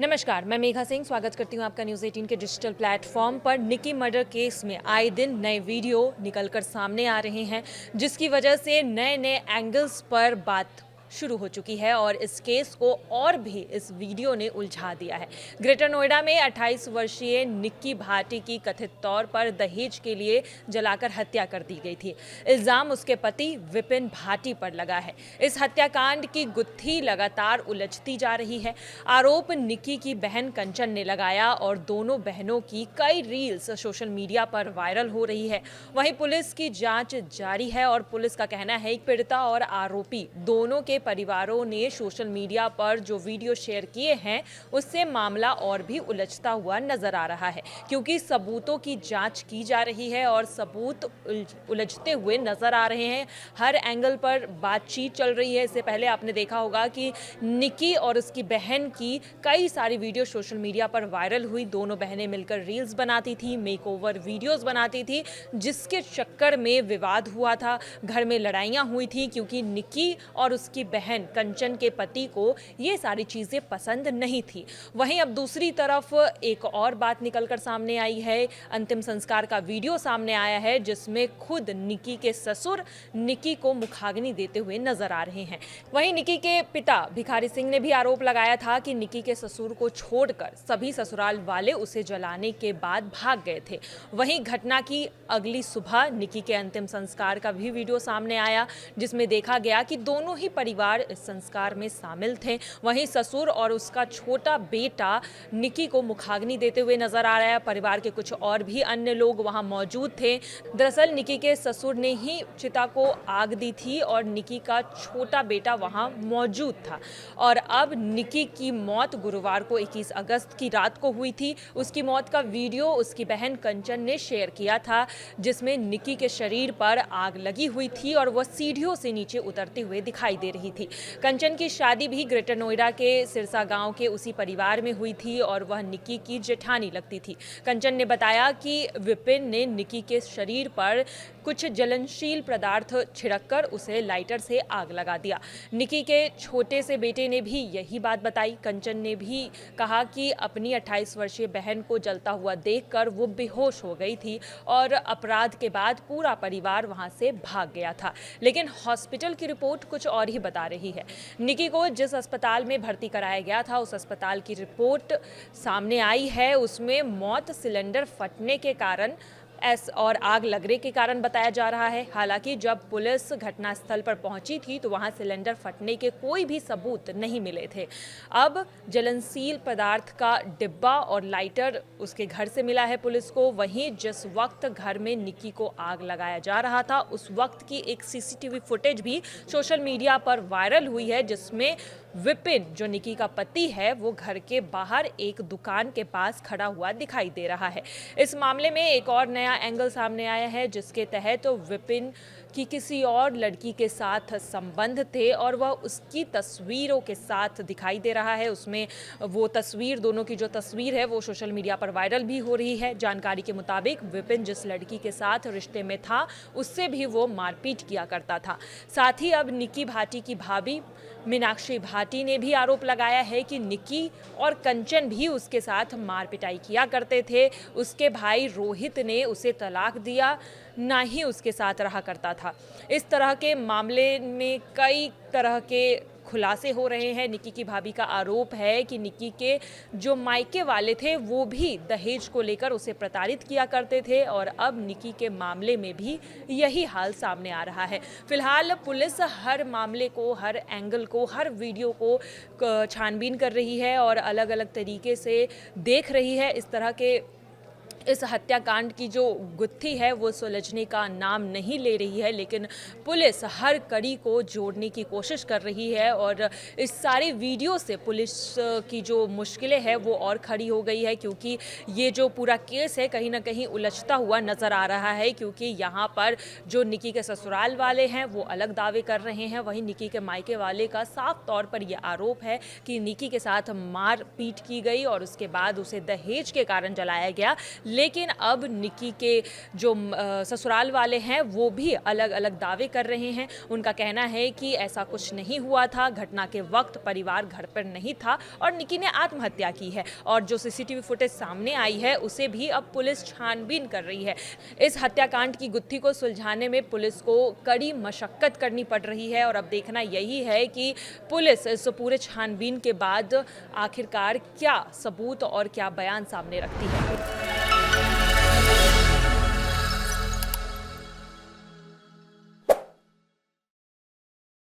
नमस्कार, मैं मेघा सिंह स्वागत करती हूँ आपका न्यूज़ 18 के डिजिटल प्लेटफॉर्म पर। निकी मर्डर केस में आए दिन नए वीडियो निकलकर सामने आ रहे हैं, जिसकी वजह से नए-नए एंगल्स पर बात शुरू हो चुकी है और इस केस को और भी इस वीडियो ने उलझा दिया है। ग्रेटर नोएडा में 28 वर्षीय निक्की भाटी की कथित तौर पर दहेज के लिए जलाकर हत्या कर दी गई थी। इल्जाम उसके पति विपिन भाटी पर लगा है। इस हत्याकांड की गुत्थी लगातार उलझती जा रही है। आरोप निक्की की बहन कंचन ने लगाया और दोनों बहनों की कई रील्स सोशल मीडिया पर वायरल हो रही है। वहीं पुलिस की जांच जारी है और पुलिस का कहना है कि पीड़िता और आरोपी दोनों के परिवारों ने सोशल मीडिया पर जो वीडियो शेयर किए हैं, उससे मामला और भी उलझता हुआ नजर आ रहा है, क्योंकि सबूतों की जांच की जा रही है और सबूत उलझते हुए नजर आ रहे हैं। हर एंगल पर बातचीत चल रही है। इससे पहले आपने देखा होगा कि निक्की और उसकी बहन की कई सारी वीडियो सोशल मीडिया पर वायरल हुई। दोनों बहनें मिलकर रील्स बनाती थी, मेकओवर वीडियोस बनाती थी, जिसके चक्कर में विवाद हुआ था, घर में लड़ाइयाँ हुई थी, क्योंकि निक्की और उसकी बहन कंचन के पति को ये सारी चीज़ें पसंद नहीं थी। वहीं अब दूसरी तरफ एक और बात निकलकर सामने आई है। अंतिम संस्कार का वीडियो सामने आया है, जिसमें खुद निक्की के ससुर निक्की को मुखाग्नि देते हुए नजर आ रहे हैं। वहीं निक्की के पिता भिखारी सिंह ने भी आरोप लगाया था कि निक्की के ससुर को छोड़कर सभी ससुराल वाले उसे जलाने के बाद भाग गए थे। वहीं घटना की अगली सुबह निक्की के अंतिम संस्कार का भी वीडियो सामने आया, जिसमें देखा गया कि दोनों ही परिवार इस संस्कार में शामिल थे। वहीं ससुर और उसका छोटा बेटा निक्की को मुखाग्नि देते हुए नजर आ रहा है। परिवार के कुछ और भी अन्य लोग वहां मौजूद थे। दरअसल निक्की के ससुर ने ही चिता को आग दी थी और निक्की का छोटा बेटा वहां मौजूद था। और अब निक्की की मौत गुरुवार को 21 अगस्त की रात को हुई थी। उसकी मौत का वीडियो उसकी बहन कंचन ने शेयर किया था, जिसमें निक्की के शरीर पर आग लगी हुई थी और वह सीढ़ियों से नीचे उतरते हुए दिखाई दे रही थी। कंचन की शादी भी ग्रेटर नोएडा के सिरसा गांव के उसी परिवार में हुई थी और वह निक्की की जेठानी लगती थी। कंचन ने बताया कि विपिन ने निक्की के शरीर पर कुछ ज्वलनशील पदार्थ छिड़ककर उसे लाइटर से आग लगा दिया। निक्की के छोटे से बेटे ने भी यही बात बताई। कंचन ने भी कहा कि अपनी 28 वर्षीय बहन को जलता हुआ देखकर वो बेहोश हो गई थी और अपराध के बाद पूरा परिवार वहां से भाग गया था। लेकिन हॉस्पिटल की रिपोर्ट कुछ और ही बता रही है। निक्की को जिस अस्पताल में भर्ती कराया गया था, उस अस्पताल की रिपोर्ट सामने आई है। उसमें मौत सिलेंडर फटने के कारण और आग लगने के कारण बताया जा रहा है। हालांकि जब पुलिस घटनास्थल पर पहुंची थी तो वहां सिलेंडर फटने के कोई भी सबूत नहीं मिले थे। अब ज्वलनशील पदार्थ का डिब्बा और लाइटर उसके घर से मिला है पुलिस को। वहीं जिस वक्त घर में निक्की को आग लगाया जा रहा था, उस वक्त की एक सीसीटीवी फुटेज भी सोशल मीडिया पर वायरल हुई है, जिसमें विपिन, जो निक्की का पति है, वो घर के बाहर एक दुकान के पास खड़ा हुआ दिखाई दे रहा है। इस मामले में एक और नया एंगल सामने आया है, जिसके तहत विपिन की किसी और लड़की के साथ संबंध थे और वह उसकी तस्वीरों के साथ दिखाई दे रहा है। उसमें वो तस्वीर, दोनों की जो तस्वीर है, वो सोशल मीडिया पर वायरल भी हो रही है। जानकारी के मुताबिक विपिन जिस लड़की के साथ रिश्ते में था, उससे भी वो मारपीट किया करता था। साथ ही अब निक्की भाटी की भाभी मीनाक्षी भाटी ने भी आरोप लगाया है कि निक्की और कंचन भी उसके साथ मारपिटाई किया करते थे। उसके भाई रोहित ने उसे तलाक दिया, ना ही उसके साथ रहा करता था। इस तरह के मामले में कई तरह के खुलासे हो रहे हैं। निक्की की भाभी का आरोप है कि निक्की के जो मायके वाले थे, वो भी दहेज को लेकर उसे प्रताड़ित किया करते थे और अब निक्की के मामले में भी यही हाल सामने आ रहा है। फिलहाल पुलिस हर मामले को, हर एंगल को, हर वीडियो को छानबीन कर रही है और अलग अलग तरीके से देख रही है। इस तरह के इस हत्याकांड की जो गुत्थी है वो सुलझने का नाम नहीं ले रही है, लेकिन पुलिस हर कड़ी को जोड़ने की कोशिश कर रही है और इस सारे वीडियो से पुलिस की जो मुश्किलें हैं वो और खड़ी हो गई है, क्योंकि ये जो पूरा केस है कहीं ना कहीं उलझता हुआ नज़र आ रहा है। क्योंकि यहाँ पर जो निक्की के ससुराल वाले हैं वो अलग दावे कर रहे हैं, वहीं निक्की के मायके वाले का साफ तौर पर यह आरोप है कि निक्की के साथ मारपीट की गई और उसके बाद उसे दहेज के कारण जलाया गया। लेकिन अब निकी के जो ससुराल वाले हैं वो भी अलग अलग दावे कर रहे हैं। उनका कहना है कि ऐसा कुछ नहीं हुआ था, घटना के वक्त परिवार घर पर नहीं था और निकी ने आत्महत्या की है। और जो सीसीटीवी फुटेज सामने आई है उसे भी अब पुलिस छानबीन कर रही है। इस हत्याकांड की गुत्थी को सुलझाने में पुलिस को कड़ी मशक्कत करनी पड़ रही है और अब देखना यही है कि पुलिस इस पूरे छानबीन के बाद आखिरकार क्या सबूत और क्या बयान सामने रखती है।